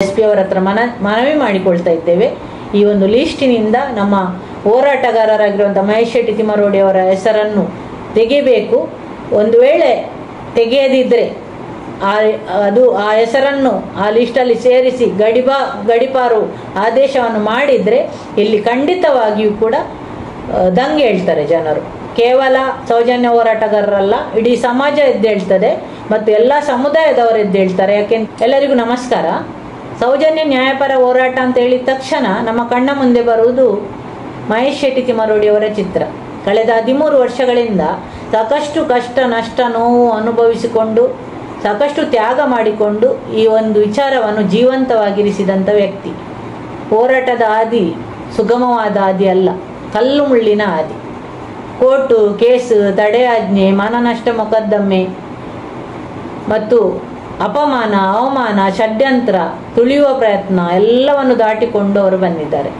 SP ಅವರ ಹತ್ರ ಮನವಿ ಮಾಡಿಕೊಳ್ತಾ ಇದ್ದೇವೆ. ಈ ಒಂದು ಲಿಸ್ಟಿನಿಂದ ನಮ್ಮ ಹೋರಾಟಗಾರರಾಗಿರುವಂಥ ಮಹೇಶ್ ಶೆಟ್ಟಿ ತಿಮ್ಮರೋಡಿ ಅವರ ಹೆಸರನ್ನು ತೆಗೆಯಬೇಕು. ಒಂದು ವೇಳೆ ತೆಗೆಯದಿದ್ದರೆ ಆ ಹೆಸರನ್ನು ಆ ಲಿಸ್ಟಲ್ಲಿ ಸೇರಿಸಿ ಗಡಿಪಾರು ಆದೇಶವನ್ನು ಮಾಡಿದರೆ ಇಲ್ಲಿ ಖಂಡಿತವಾಗಿಯೂ ಕೂಡ ದಂಗೆ ಹೇಳ್ತಾರೆ ಜನರು. ಕೇವಲ ಸೌಜನ್ಯ ಹೋರಾಟಗಾರರಲ್ಲ, ಇಡೀ ಸಮಾಜ ಎದ್ದೇಳ್ತದೆ ಮತ್ತು ಎಲ್ಲ ಸಮುದಾಯದವರು ಎದ್ದೇಳ್ತಾರೆ. ಯಾಕೆಂದ್ರೆ ಎಲ್ಲರಿಗೂ ನಮಸ್ಕಾರ. ಸೌಜನ್ಯ ನ್ಯಾಯಪರ ಹೋರಾಟ ಅಂತ ಹೇಳಿದ ತಕ್ಷಣ ನಮ್ಮ ಕಣ್ಣ ಮುಂದೆ ಬರುವುದು ಮಹೇಶ್ ಶೆಟ್ಟಿ ತಿಮ್ಮರೋಡಿ ಅವರ ಚಿತ್ರ. ಕಳೆದ 13 ವರ್ಷಗಳಿಂದ ಸಾಕಷ್ಟು ಕಷ್ಟ ನಷ್ಟ ನೋವು ಅನುಭವಿಸಿಕೊಂಡು ಸಾಕಷ್ಟು ತ್ಯಾಗ ಮಾಡಿಕೊಂಡು ಈ ಒಂದು ವಿಚಾರವನ್ನು ಜೀವಂತವಾಗಿರಿಸಿದಂಥ ವ್ಯಕ್ತಿ. ಹೋರಾಟದ ಹಾದಿ ಸುಗಮವಾದ ಹಾದಿ ಅಲ್ಲ, ಕಲ್ಲು ಮುಳ್ಳಿನ ಹಾದಿ. ಕೋರ್ಟು, ಕೇಸು, ತಡೆಯಾಜ್ಞೆ, ಮಾನನಷ್ಟ ಮೊಕದ್ದಮೆ ಮತ್ತು ಅಪಮಾನ, ಅವಮಾನ, ಷಡ್ಯಂತ್ರ, ತುಳಿಯುವ ಪ್ರಯತ್ನ ಎಲ್ಲವನ್ನು ದಾಟಿಕೊಂಡು ಅವರು ಬಂದಿದ್ದಾರೆ.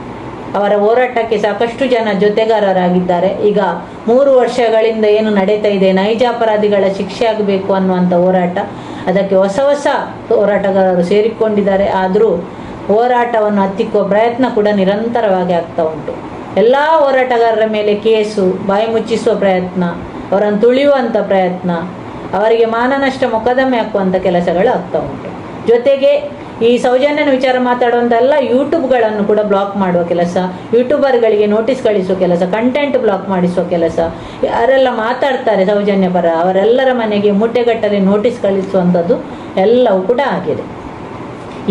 ಅವರ ಹೋರಾಟಕ್ಕೆ ಸಾಕಷ್ಟು ಜನ ಜೊತೆಗಾರರಾಗಿದ್ದಾರೆ. ಈಗ 3 ವರ್ಷಗಳಿಂದ ಏನು ನಡೀತಾ ಇದೆ, ನೈಜ ಅಪರಾಧಿಗಳ ಶಿಕ್ಷೆ ಆಗಬೇಕು ಅನ್ನುವಂಥ ಹೋರಾಟ, ಅದಕ್ಕೆ ಹೊಸ ಹೋರಾಟಗಾರರು ಸೇರಿಕೊಂಡಿದ್ದಾರೆ. ಆದರೂ ಹೋರಾಟವನ್ನು ಹತ್ತಿಕ್ಕುವ ಪ್ರಯತ್ನ ಕೂಡ ನಿರಂತರವಾಗಿ ಆಗ್ತಾ ಉಂಟು. ಎಲ್ಲ ಹೋರಾಟಗಾರರ ಮೇಲೆ ಕೇಸು, ಬಾಯಿ ಮುಚ್ಚಿಸುವ ಪ್ರಯತ್ನ, ಅವರನ್ನು ತುಳಿಯುವಂಥ ಪ್ರಯತ್ನ, ಅವರಿಗೆ ಮಾನನಷ್ಟ ಮೊಕದ್ದಮೆ ಹಾಕುವಂಥ ಕೆಲಸಗಳು ಆಗ್ತಾ ಉಂಟು. ಜೊತೆಗೆ ಈ ಸೌಜನ್ಯನ ವಿಚಾರ ಮಾತಾಡುವಂಥ ಎಲ್ಲ ಯೂಟ್ಯೂಬ್ಗಳನ್ನು ಕೂಡ ಬ್ಲಾಕ್ ಮಾಡುವ ಕೆಲಸ, ಯೂಟ್ಯೂಬರ್ಗಳಿಗೆ ನೋಟಿಸ್ ಕಳಿಸುವ ಕೆಲಸ, ಕಂಟೆಂಟ್ ಬ್ಲಾಕ್ ಮಾಡಿಸುವ ಕೆಲಸ, ಯಾರೆಲ್ಲ ಮಾತಾಡ್ತಾರೆ ಸೌಜನ್ಯ ಪರ ಅವರೆಲ್ಲರ ಮನೆಗೆ ಮುಟ್ಟೆಗಟ್ಟಲೆ ನೋಟಿಸ್ ಕಳಿಸುವಂಥದ್ದು ಎಲ್ಲವೂ ಕೂಡ ಆಗಿದೆ.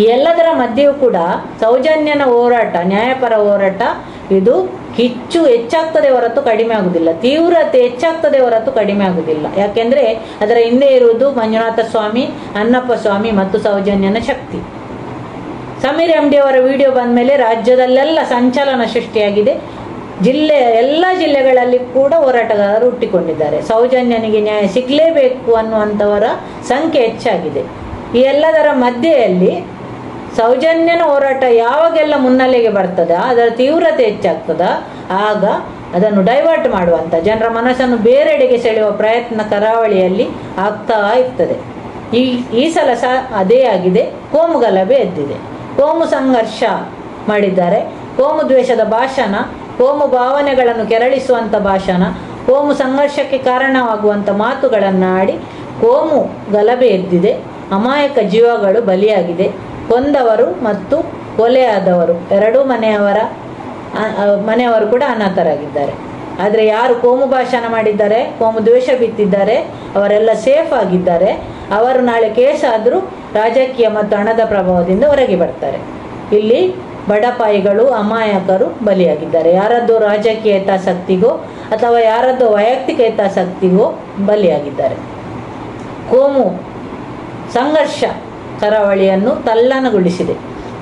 ಈ ಎಲ್ಲದರ ಮಧ್ಯೆಯೂ ಕೂಡ ಸೌಜನ್ಯನ ಹೋರಾಟ, ನ್ಯಾಯಪರ ಹೋರಾಟ ಇದು ಕಿಚ್ಚು ಹೆಚ್ಚಾಗ್ತದೆ ಹೊರತು ಕಡಿಮೆ ಆಗುವುದಿಲ್ಲ, ತೀವ್ರತೆ ಹೆಚ್ಚಾಗ್ತದೆ ಹೊರತು ಕಡಿಮೆ ಆಗುವುದಿಲ್ಲ. ಯಾಕೆಂದರೆ ಅದರ ಹಿಂದೆ ಇರುವುದು ಮಂಜುನಾಥ ಸ್ವಾಮಿ, ಅಣ್ಣಪ್ಪ ಸ್ವಾಮಿ ಮತ್ತು ಸೌಜನ್ಯನ ಶಕ್ತಿ. ಸಮೀರ್ MD ಅವರ ವಿಡಿಯೋ ಬಂದ ಮೇಲೆ ರಾಜ್ಯದಲ್ಲೆಲ್ಲ ಸಂಚಲನ ಸೃಷ್ಟಿಯಾಗಿದೆ. ಎಲ್ಲ ಜಿಲ್ಲೆಗಳಲ್ಲಿ ಕೂಡ ಹೋರಾಟಗಾರರು ಹುಟ್ಟಿಕೊಂಡಿದ್ದಾರೆ. ಸೌಜನ್ಯನಿಗೆ ನ್ಯಾಯ ಸಿಗಲೇಬೇಕು ಅನ್ನುವಂಥವರ ಸಂಖ್ಯೆ ಹೆಚ್ಚಾಗಿದೆ. ಈ ಎಲ್ಲದರ ಮಧ್ಯೆಯಲ್ಲಿ ಸೌಜನ್ಯನ ಹೋರಾಟ ಯಾವಾಗೆಲ್ಲ ಮುನ್ನೆಲೆಗೆ ಬರ್ತದ, ಅದರ ತೀವ್ರತೆ ಹೆಚ್ಚಾಗ್ತದ, ಆಗ ಅದನ್ನು ಡೈವರ್ಟ್ ಮಾಡುವಂಥ, ಜನರ ಮನಸ್ಸನ್ನು ಬೇರೆಡೆಗೆ ಸೆಳೆಯುವ ಪ್ರಯತ್ನ ಕರಾವಳಿಯಲ್ಲಿ ಆಗ್ತಾ ಇರ್ತದೆ. ಈ ಸಲ ಸಹ ಅದೇ ಆಗಿದೆ. ಕೋಮು ಗಲಭೆ ಎದ್ದಿದೆ, ಕೋಮು ಸಂಘರ್ಷ ಮಾಡಿದ್ದಾರೆ. ಕೋಮು ದ್ವೇಷದ ಭಾಷಣ, ಕೋಮು ಭಾವನೆಗಳನ್ನು ಕೆರಳಿಸುವಂಥ ಭಾಷಣ, ಕೋಮು ಸಂಘರ್ಷಕ್ಕೆ ಕಾರಣವಾಗುವಂಥ ಮಾತುಗಳನ್ನು ಆಡಿ ಕೋಮು ಗಲಭೆ ಎದ್ದಿದೆ. ಅಮಾಯಕ ಜೀವಗಳು ಬಲಿಯಾಗಿದೆ. ಕೊಂದವರು ಮತ್ತು ಕೊಲೆಯಾದವರು ಎರಡೂ ಮನೆಯವರು ಕೂಡ ಅನಾಥರಾಗಿದ್ದಾರೆ. ಆದರೆ ಯಾರು ಕೋಮು ಭಾಷಣ ಮಾಡಿದ್ದಾರೆ, ಕೋಮು ದ್ವೇಷ ಬಿತ್ತಿದ್ದಾರೆ, ಅವರೆಲ್ಲ ಸೇಫ್ ಆಗಿದ್ದಾರೆ. ಅವರು ನಾಳೆ ಕೇಸ್ ಆದರೂ ರಾಜಕೀಯ ಮತ್ತು ಹಣದ ಪ್ರಭಾವದಿಂದ ಹೊರಗೆ ಬರ್ತಾರೆ. ಇಲ್ಲಿ ಬಡಪಾಯಿಗಳು, ಅಮಾಯಕರು ಬಲಿಯಾಗಿದ್ದಾರೆ. ಯಾರದ್ದೋ ರಾಜಕೀಯ ಹಿತಾಸಕ್ತಿಗೋ ಅಥವಾ ಯಾರದ್ದೋ ವೈಯಕ್ತಿಕ ಹಿತಾಸಕ್ತಿಗೋ ಬಲಿಯಾಗಿದ್ದಾರೆ. ಕೋಮು ಸಂಘರ್ಷ ಕರಾವಳಿಯನ್ನು ತಲ್ಲಣಗೊಳಿಸಿದೆ.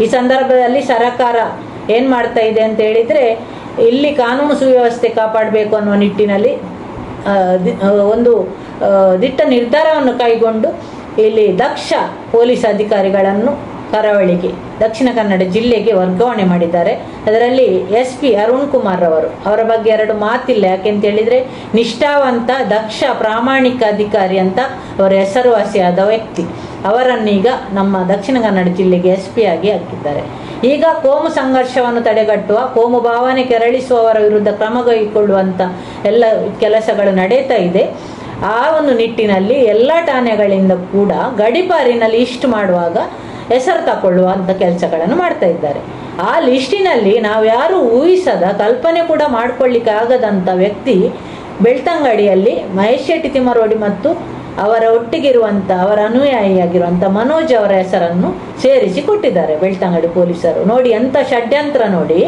ಈ ಸಂದರ್ಭದಲ್ಲಿ ಸರ್ಕಾರ ಏನು ಮಾಡ್ತಾ ಇದೆ ಅಂತ ಹೇಳಿದರೆ, ಇಲ್ಲಿ ಕಾನೂನು ಸುವ್ಯವಸ್ಥೆ ಕಾಪಾಡಬೇಕು ಅನ್ನುವ ನಿಟ್ಟಿನಲ್ಲಿ ಒಂದು ದಿಟ್ಟ ನಿರ್ಧಾರವನ್ನು ಕೈಗೊಂಡು ಇಲ್ಲಿ ದಕ್ಷ ಪೊಲೀಸ್ ಅಧಿಕಾರಿಗಳನ್ನು ಕರಾವಳಿಗೆ, ದಕ್ಷಿಣ ಕನ್ನಡ ಜಿಲ್ಲೆಗೆ ವರ್ಗಾವಣೆ ಮಾಡಿದ್ದಾರೆ. ಅದರಲ್ಲಿ SP ಅರುಣ್ ಕುಮಾರ್ ಅವರ ಬಗ್ಗೆ 2 ಮಾತಿಲ್ಲ. ಯಾಕೆಂತ ಹೇಳಿದರೆ ನಿಷ್ಠಾವಂತ, ದಕ್ಷ, ಪ್ರಾಮಾಣಿಕ ಅಧಿಕಾರಿ ಅಂತ ಅವರ ಹೆಸರುವಾಸಿಯಾದ ವ್ಯಕ್ತಿ. ಅವರನ್ನೀಗ ನಮ್ಮ ದಕ್ಷಿಣ ಕನ್ನಡ ಜಿಲ್ಲೆಗೆ SP ಆಗಿ ಹಾಕಿದ್ದಾರೆ. ಈಗ ಕೋಮು ಸಂಘರ್ಷವನ್ನು ತಡೆಗಟ್ಟುವ, ಕೋಮು ಭಾವನೆ ಕೆರಳಿಸುವವರ ವಿರುದ್ಧ ಕ್ರಮ ಕೈಗೊಳ್ಳುವಂಥ ಎಲ್ಲ ಕೆಲಸಗಳು ನಡೀತಾ ಇದೆ. ಆ ಒಂದು ನಿಟ್ಟಿನಲ್ಲಿ ಎಲ್ಲ ಠಾಣೆಗಳಿಂದ ಕೂಡ ಗಡಿಪಾರಿನಲ್ಲಿ ಲಿಸ್ಟ್ ಮಾಡುವಾಗ ಹೆಸರು ತಗೊಳ್ಳುವಂಥ ಕೆಲಸಗಳನ್ನು ಮಾಡ್ತಾ ಇದ್ದಾರೆ. ಆ ಲಿಸ್ಟಿನಲ್ಲಿ ನಾವು ಯಾರು ಊಹಿಸದ, ಕಲ್ಪನೆ ಕೂಡ ಮಾಡ್ಕೊಳ್ಳಿಕ್ಕೆ ಆಗದಂಥ ವ್ಯಕ್ತಿ ಬೆಳ್ತಂಗಡಿಯಲ್ಲಿ ಮಹೇಶ್ ಶೆಟ್ಟಿ ತಿಮ್ಮರೋಡಿ ಮತ್ತು ಅವರ ಒಟ್ಟಿಗಿರುವಂಥ, ಅವರ ಅನುಯಾಯಿಯಾಗಿರುವಂಥ ಮನೋಜ್ ಅವರ ಹೆಸರನ್ನು ಸೇರಿಸಿ ಕೊಟ್ಟಿದ್ದಾರೆ ಬೆಳ್ತಂಗಡಿ ಪೊಲೀಸರು. ನೋಡಿ ಎಂಥ ಷಡ್ಯಂತ್ರ ನೋಡಿ.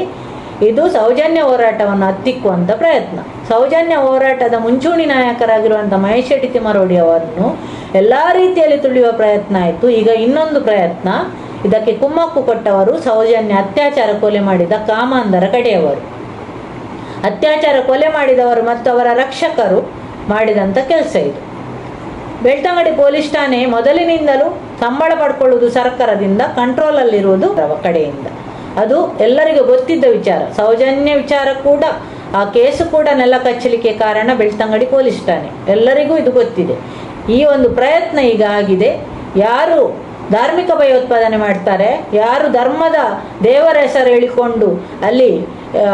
ಇದು ಸೌಜನ್ಯ ಹೋರಾಟವನ್ನು ಹತ್ತಿಕ್ಕುವಂಥ ಪ್ರಯತ್ನ. ಸೌಜನ್ಯ ಹೋರಾಟದ ಮುಂಚೂಣಿ ನಾಯಕರಾಗಿರುವಂಥ ಮಹೇಶ್ ಶೆಟ್ಟಿ ತಿಮ್ಮರೋಡಿ ಅವರನ್ನು ಎಲ್ಲ ರೀತಿಯಲ್ಲಿ ತುಳಿಯುವ ಪ್ರಯತ್ನ ಆಯಿತು. ಈಗ ಇನ್ನೊಂದು ಪ್ರಯತ್ನ. ಇದಕ್ಕೆ ಕುಮ್ಮಕ್ಕು ಕೊಟ್ಟವರು ಸೌಜನ್ಯ ಅತ್ಯಾಚಾರ ಕೊಲೆ ಮಾಡಿದ ಕಾಮಾಂಧರ ಕಡೆಯವರು, ಅತ್ಯಾಚಾರ ಕೊಲೆ ಮಾಡಿದವರು ಮತ್ತು ಅವರ ರಕ್ಷಕರು ಮಾಡಿದಂಥ ಕೆಲಸ ಇದು. ಬೆಳ್ತಂಗಡಿ ಪೊಲೀಸ್ ಠಾಣೆ ಮೊದಲಿನಿಂದಲೂ ಸಂಬಳ ಪಡ್ಕೊಳ್ಳುವುದು ಸರ್ಕಾರದಿಂದ, ಕಂಟ್ರೋಲಲ್ಲಿರುವುದು ಕಡೆಯಿಂದ. ಅದು ಎಲ್ಲರಿಗೂ ಗೊತ್ತಿದ್ದ ವಿಚಾರ. ಸೌಜನ್ಯ ವಿಚಾರ ಕೂಡ, ಆ ಕೇಸು ಕೂಡ ನೆಲ ಕಚ್ಚಲಿಕ್ಕೆ ಕಾರಣ ಬೆಳ್ತಂಗಡಿ ಪೊಲೀಸ್ ಠಾಣೆ, ಎಲ್ಲರಿಗೂ ಇದು ಗೊತ್ತಿದೆ. ಈ ಒಂದು ಪ್ರಯತ್ನ ಈಗ ಆಗಿದೆ. ಯಾರು ಧಾರ್ಮಿಕ ಭಯೋತ್ಪಾದನೆ ಮಾಡ್ತಾರೆ, ಯಾರು ಧರ್ಮದ ದೇವರ ಹೆಸರು ಹೇಳಿಕೊಂಡು ಅಲ್ಲಿ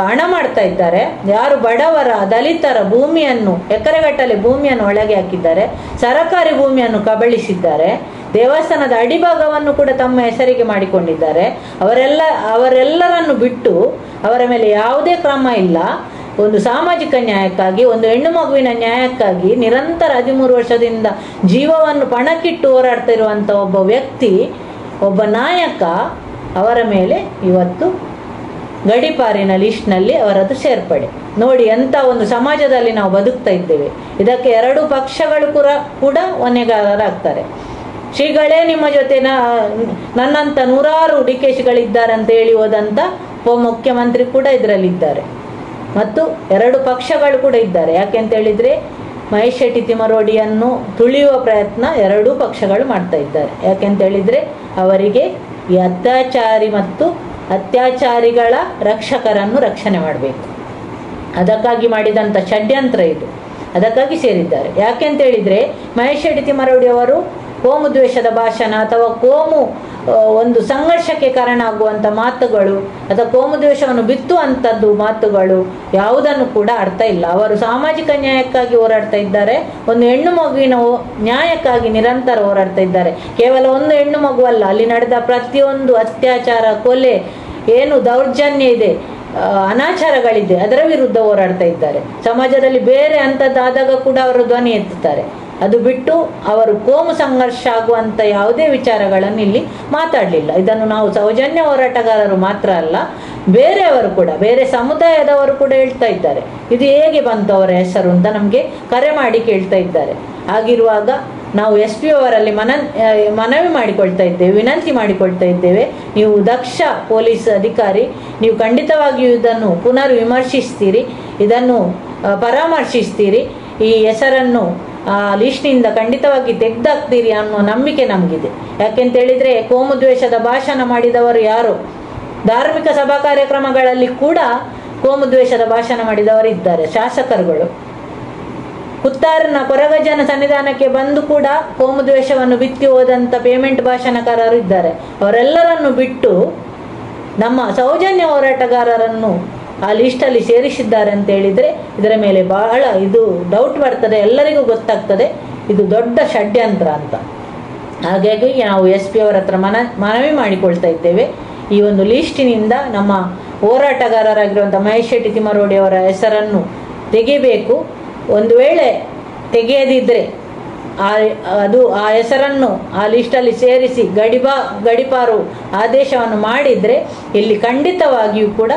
ಹಣ ಮಾಡ್ತಾ ಇದ್ದಾರೆ, ಯಾರು ಬಡವರ ದಲಿತರ ಭೂಮಿಯನ್ನು ಎಕರೆಗಟ್ಟಲೆ ಭೂಮಿಯನ್ನು ಒಳಗೆ ಹಾಕಿದ್ದಾರೆ, ಸರಕಾರಿ ಭೂಮಿಯನ್ನು ಕಬಳಿಸಿದ್ದಾರೆ, ದೇವಸ್ಥಾನದ ಅಡಿಭಾಗವನ್ನು ಕೂಡ ತಮ್ಮ ಹೆಸರಿಗೆ ಮಾಡಿಕೊಂಡಿದ್ದಾರೆ. ಅವರೆಲ್ಲರನ್ನು ಬಿಟ್ಟು ಅವರ ಮೇಲೆ ಯಾವುದೇ ಕ್ರಮ ಇಲ್ಲ. ಒಂದು ಸಾಮಾಜಿಕ ನ್ಯಾಯಕ್ಕಾಗಿ, ಒಂದು ಹೆಣ್ಣು ಮಗುವಿನ ನ್ಯಾಯಕ್ಕಾಗಿ ನಿರಂತರ 13 ವರ್ಷದಿಂದ ಜೀವವನ್ನು ಪಣಕ್ಕಿಟ್ಟು ಹೋರಾಡ್ತಾ ಇರುವಂಥ ಒಬ್ಬ ವ್ಯಕ್ತಿ, ಒಬ್ಬ ನಾಯಕ, ಅವರ ಮೇಲೆ ಇವತ್ತು ಗಡಿಪಾರಿನ ಲಿಸ್ಟ್ನಲ್ಲಿ ಅವರದ್ದು ಸೇರ್ಪಡೆ. ನೋಡಿ ಎಂಥ ಒಂದು ಸಮಾಜದಲ್ಲಿ ನಾವು ಬದುಕ್ತಾ ಇದ್ದೇವೆ. ಇದಕ್ಕೆ 2 ಪಕ್ಷಗಳು ಕೂಡ ಹೊಣೆಗಾರರಾಗ್ತಾರೆ. ಶ್ರೀಗಳೇ ನಿಮ್ಮ ಜೊತೆ ನನ್ನಂಥ 100 ಡಿಕೆಶಿಗಳಿದ್ದಾರೆ ಅಂತ ಹೇಳಿ ಹೋದಂಥ ಉಪಮುಖ್ಯಮಂತ್ರಿ ಕೂಡ ಇದರಲ್ಲಿದ್ದಾರೆ ಮತ್ತು 2 ಪಕ್ಷಗಳು ಕೂಡ ಇದ್ದಾರೆ. ಯಾಕೆಂತ ಹೇಳಿದರೆ ಮಹೇಶ್ ಶೆಟ್ಟಿ ತಿಮರೋಡಿಯನ್ನು ತುಳಿಯುವ ಪ್ರಯತ್ನ 2 ಪಕ್ಷಗಳು ಮಾಡ್ತಾ ಇದ್ದಾರೆ. ಯಾಕೆಂತ ಹೇಳಿದರೆ ಅವರಿಗೆ ಈ ಅತ್ಯಾಚಾರಿ ಮತ್ತು ಅತ್ಯಾಚಾರಿಗಳ ರಕ್ಷಕರನ್ನು ರಕ್ಷಣೆ ಮಾಡಬೇಕು. ಅದಕ್ಕಾಗಿ ಮಾಡಿದಂಥ ಷಡ್ಯಂತ್ರ ಇದು. ಅದಕ್ಕಾಗಿ ಸೇರಿದ್ದಾರೆ. ಯಾಕೆಂತ ಹೇಳಿದರೆ ಮಹೇಶ್ ಶೆಟ್ಟಿ ತಿಮರೋಡಿ ಅವರು ಕೋಮು ದ್ವೇಷದ ಭಾಷಣ ಅಥವಾ ಕೋಮು ಒಂದು ಸಂಘರ್ಷಕ್ಕೆ ಕಾರಣ ಆಗುವಂಥ ಮಾತುಗಳು ಅಥವಾ ಕೋಮು ದ್ವೇಷವನ್ನು ಬಿತ್ತುವಂಥದ್ದು ಮಾತುಗಳು ಯಾವುದನ್ನು ಕೂಡ ಅರ್ಥ ಇಲ್ಲ. ಅವರು ಸಾಮಾಜಿಕ ನ್ಯಾಯಕ್ಕಾಗಿ ಹೋರಾಡ್ತಾ ಇದ್ದಾರೆ. ಒಂದು ಹೆಣ್ಣು ಮಗುವಿನ ನ್ಯಾಯಕ್ಕಾಗಿ ನಿರಂತರ ಹೋರಾಡ್ತಾ ಇದ್ದಾರೆ. ಕೇವಲ ಒಂದು ಹೆಣ್ಣು ಮಗು ಅಲ್ಲ, ಅಲ್ಲಿ ನಡೆದ ಪ್ರತಿಯೊಂದು ಅತ್ಯಾಚಾರ, ಕೊಲೆ, ಏನು ದೌರ್ಜನ್ಯ ಇದೆ, ಅನಾಚಾರಗಳಿದೆ, ಅದರ ವಿರುದ್ಧ ಹೋರಾಡ್ತಾ ಇದ್ದಾರೆ. ಸಮಾಜದಲ್ಲಿ ಬೇರೆ ಅಂಥದ್ದಾದಾಗ ಕೂಡ ಅವರು ಧ್ವನಿ ಎತ್ತುತ್ತಾರೆ. ಅದು ಬಿಟ್ಟು ಅವರು ಕೋಮು ಸಂಘರ್ಷ ಆಗುವಂಥ ಯಾವುದೇ ವಿಚಾರಗಳನ್ನು ಇಲ್ಲಿ ಮಾತಾಡಲಿಲ್ಲ. ಇದನ್ನು ನಾವು ಸೌಜನ್ಯ ಹೋರಾಟಗಾರರು ಮಾತ್ರ ಅಲ್ಲ, ಬೇರೆಯವರು ಕೂಡ, ಬೇರೆ ಸಮುದಾಯದವರು ಕೂಡ ಹೇಳ್ತಾ ಇದ್ದಾರೆ. ಇದು ಹೇಗೆ ಬಂತು ಅವರ ಹೆಸರು ಅಂತ ನಮಗೆ ಕರೆ ಮಾಡಿ ಕೇಳ್ತಾ ಇದ್ದಾರೆ. ಹಾಗಿರುವಾಗ ನಾವು SP ಅವರಲ್ಲಿ ಮನವಿ ಮಾಡಿಕೊಳ್ತಾ ಇದ್ದೇವೆ, ವಿನಂತಿ ಮಾಡಿಕೊಳ್ತಾ ಇದ್ದೇವೆ. ನೀವು ದಕ್ಷ ಪೊಲೀಸ್ ಅಧಿಕಾರಿ, ನೀವು ಖಂಡಿತವಾಗಿಯೂ ಇದನ್ನು ಪುನರ್ ವಿಮರ್ಶಿಸ್ತೀರಿ, ಇದನ್ನು ಪರಾಮರ್ಶಿಸ್ತೀರಿ, ಈ ಹೆಸರನ್ನು ಲಿಸ್ಟ್ನಿಂದ ಖಂಡಿತವಾಗಿ ತೆಗೆದಾಕ್ತೀರಿ ಅನ್ನೋ ನಂಬಿಕೆ ನಮಗಿದೆ. ಯಾಕೆಂತ ಹೇಳಿದರೆ ಕೋಮು ದ್ವೇಷದ ಭಾಷಣ ಮಾಡಿದವರು ಯಾರು? ಧಾರ್ಮಿಕ ಸಭಾ ಕಾರ್ಯಕ್ರಮಗಳಲ್ಲಿ ಕೂಡ ಕೋಮು ದ್ವೇಷದ ಭಾಷಣ ಮಾಡಿದವರು ಇದ್ದಾರೆ, ಶಾಸಕರುಗಳು. ಹುತ್ತಾರಿನ ಕೊರಗಜ್ಜನ ಸನ್ನಿಧಾನಕ್ಕೆ ಬಂದು ಕೂಡ ಕೋಮು ದ್ವೇಷವನ್ನು ಬಿತ್ತಿ ಹೋದಂಥ ಪೇಮೆಂಟ್ ಭಾಷಣಕಾರರು ಇದ್ದಾರೆ. ಅವರೆಲ್ಲರನ್ನು ಬಿಟ್ಟು ನಮ್ಮ ಸೌಜನ್ಯ ಹೋರಾಟಗಾರರನ್ನು ಆ ಲಿಸ್ಟಲ್ಲಿ ಸೇರಿಸಿದ್ದಾರೆ ಅಂತ ಹೇಳಿದರೆ ಇದರ ಮೇಲೆ ಬಹಳ ಇದು ಡೌಟ್ ಬರ್ತದೆ, ಎಲ್ಲರಿಗೂ ಗೊತ್ತಾಗ್ತದೆ ಇದು ದೊಡ್ಡ ಷಡ್ಯಂತ್ರ ಅಂತ. ಹಾಗಾಗಿ ನಾವು SP ಅವರ ಹತ್ರ ಮನವಿ ಮಾಡಿಕೊಳ್ತಾ ಇದ್ದೇವೆ. ಈ ಒಂದು ಲಿಸ್ಟಿನಿಂದ ನಮ್ಮ ಹೋರಾಟಗಾರರಾಗಿರುವಂಥ ಮಹೇಶ್ ಶೆಟ್ಟಿ ತಿಮರೋಡಿ ಅವರ ಹೆಸರನ್ನು ತೆಗಿಬೇಕು. ಒಂದು ವೇಳೆ ತೆಗೆಯದಿದ್ದರೆ ಆ ಹೆಸರನ್ನು ಆ ಲಿಸ್ಟಲ್ಲಿ ಸೇರಿಸಿ ಗಡಿಪಾರು ಆದೇಶವನ್ನು ಮಾಡಿದರೆ ಇಲ್ಲಿ ಖಂಡಿತವಾಗಿಯೂ ಕೂಡ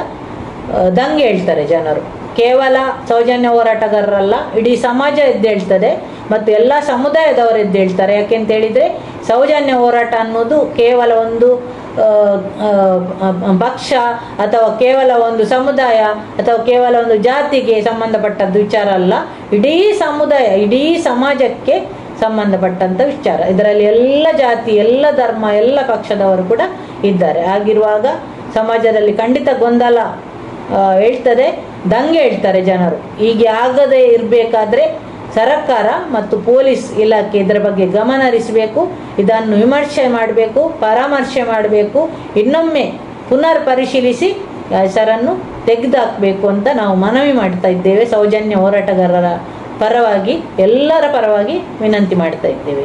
ದಂಗೆ ಹೇಳ್ತಾರೆ ಜನರು. ಕೇವಲ ಸೌಜನ್ಯ ಹೋರಾಟಗಾರರಲ್ಲ, ಇಡೀ ಸಮಾಜ ಎದ್ದೇಳ್ತದೆ ಮತ್ತು ಎಲ್ಲ ಸಮುದಾಯದವರು ಎದ್ದೇಳ್ತಾರೆ. ಯಾಕೆಂತ ಹೇಳಿದರೆ ಸೌಜನ್ಯ ಹೋರಾಟ ಅನ್ನೋದು ಕೇವಲ ಒಂದು ಪಕ್ಷ ಅಥವಾ ಕೇವಲ ಒಂದು ಸಮುದಾಯ ಅಥವಾ ಕೇವಲ ಒಂದು ಜಾತಿಗೆ ಸಂಬಂಧಪಟ್ಟದ್ದು ವಿಚಾರ ಅಲ್ಲ, ಇಡೀ ಸಮುದಾಯ, ಇಡೀ ಸಮಾಜಕ್ಕೆ ಸಂಬಂಧಪಟ್ಟಂಥ ವಿಚಾರ. ಇದರಲ್ಲಿ ಎಲ್ಲ ಜಾತಿ, ಎಲ್ಲ ಧರ್ಮ, ಎಲ್ಲ ಪಕ್ಷದವರು ಕೂಡ ಇದ್ದಾರೆ. ಆಗಿರುವಾಗ ಸಮಾಜದಲ್ಲಿ ಖಂಡಿತ ಗೊಂದಲ ಹೇಳ್ತದೆ, ದಂಗೆ ಹೇಳ್ತಾರೆ ಜನರು. ಹೀಗೆ ಆಗದೇ ಇರಬೇಕಾದ್ರೆ ಸರ್ಕಾರ ಮತ್ತು ಪೊಲೀಸ್ ಇಲಾಖೆ ಇದರ ಬಗ್ಗೆ ಗಮನ ಹರಿಸಬೇಕು, ಇದನ್ನು ವಿಮರ್ಶೆ ಮಾಡಬೇಕು, ಪರಾಮರ್ಶೆ ಮಾಡಬೇಕು, ಇನ್ನೊಮ್ಮೆ ಪುನರ್ ಪರಿಶೀಲಿಸಿ ಹೆಸರನ್ನು ತೆಗೆದುಹಾಕಬೇಕು ಅಂತ ನಾವು ಮನವಿ ಮಾಡ್ತಾ ಇದ್ದೇವೆ. ಸೌಜನ್ಯ ಹೋರಾಟಗಾರರ ಪರವಾಗಿ, ಎಲ್ಲರ ಪರವಾಗಿ ವಿನಂತಿ ಮಾಡ್ತಾ ಇದ್ದೇವೆ.